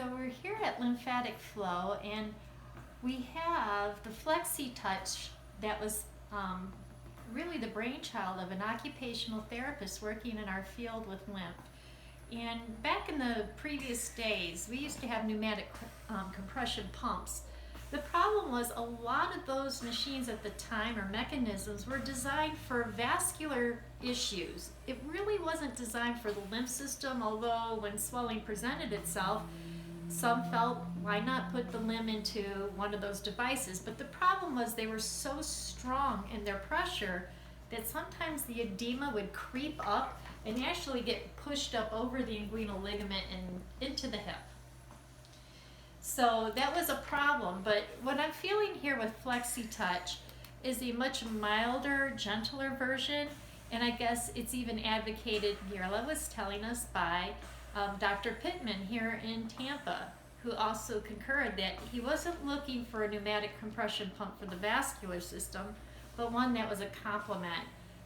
So we're here at Lymphatic Flow, and we have the Flexi-Touch that was really the brainchild of an occupational therapist working in our field with lymph. And back in the previous days, we used to have pneumatic compression pumps. The problem was a lot of those machines at the time, or mechanisms, were designed for vascular issues. It really wasn't designed for the lymph system, although when swelling presented itself, some felt, why not put the limb into one of those devices? But the problem was they were so strong in their pressure that sometimes the edema would creep up and actually get pushed up over the inguinal ligament and into the hip. So that was a problem, but what I'm feeling here with Flexi-Touch is a much milder, gentler version, and I guess it's even advocated, Mirla was telling us, by Dr. Pittman here in Tampa, who also concurred that he wasn't looking for a pneumatic compression pump for the vascular system, but one that was a complement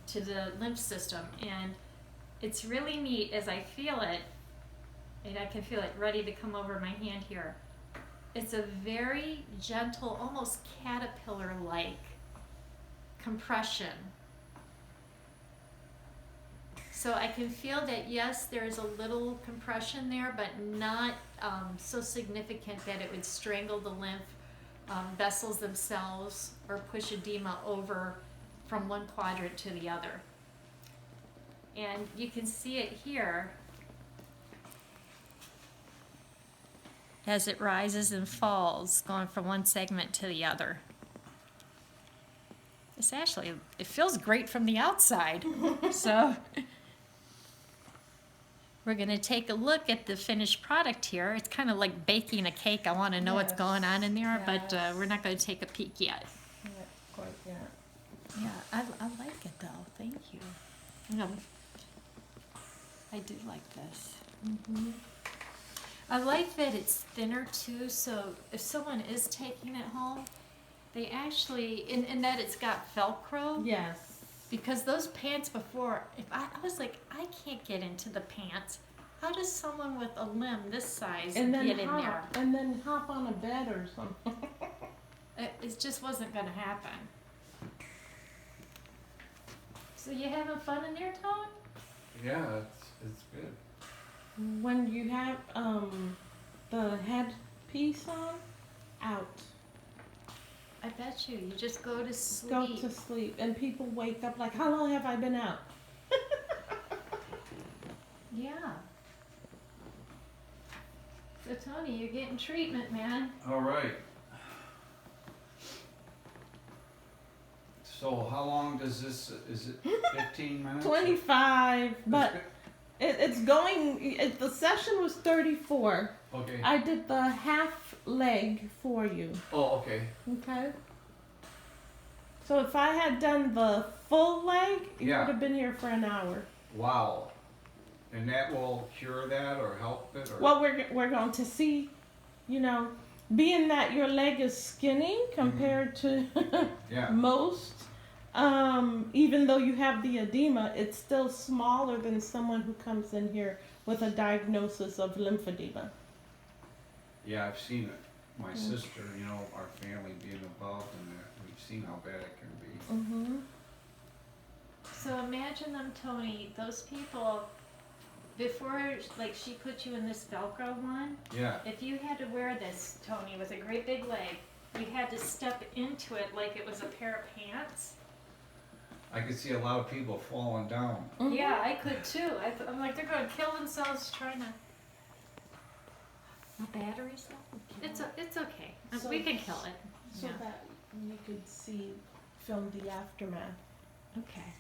to the lymph system. And it's really neat as I feel it, and I can feel it ready to come over my hand here. It's a very gentle, almost caterpillar-like compression. So I can feel that, yes, there's a little compression there, but not so significant that it would strangle the lymph vessels themselves or push edema over from one quadrant to the other. And you can see it here as it rises and falls, going from one segment to the other. It's actually, it feels great from the outside. So we're going to take a look at the finished product here. It's kind of like baking a cake. I want to know what's going on in there, but we're not going to take a peek yet. Not quite yet. Yeah, I like it though. Thank you. I do like this. Mm-hmm. I like that it's thinner too, so if someone is taking it home, they actually, and that it's got Velcro. Yes. Because those pants before, if I was like, I can't get into the pants. How does someone with a limb this size get in there? And then hop on a bed or something. It just wasn't going to happen. So you having fun in there, Todd? Yeah, it's good. When you have the headpiece on, out. I bet you. You just go to sleep. Go to sleep. And people wake up like, how long have I been out? Yeah. So Tony, you're getting treatment, man. All right. So how long does this, is it 15 minutes? 25, but it's going, the session was 34. Okay. I did the half leg for you. Oh, okay. Okay. So if I had done the full leg, you Yeah. would have been here for an hour. Wow. And that will cure that or help it? Or? Well, we're going to see, you know, being that your leg is skinny compared to Yeah. most, even though you have the edema, it's still smaller than someone who comes in here with a diagnosis of lymphedema. Yeah, I've seen it. My sister, you know, our family being involved in that, we've seen how bad it can be. Mm-hmm. So imagine them, Tony, those people, before, like, she put you in this Velcro one, Yeah. if you had to wear this, Tony, with a great big leg, you had to step into it like it was a pair of pants. I could see a lot of people falling down. Mm-hmm. Yeah, I could too. I'm like, they're going to kill themselves trying to... The batteries though? It's okay. So- We can kill it. So Yeah. that you could film the aftermath. Okay.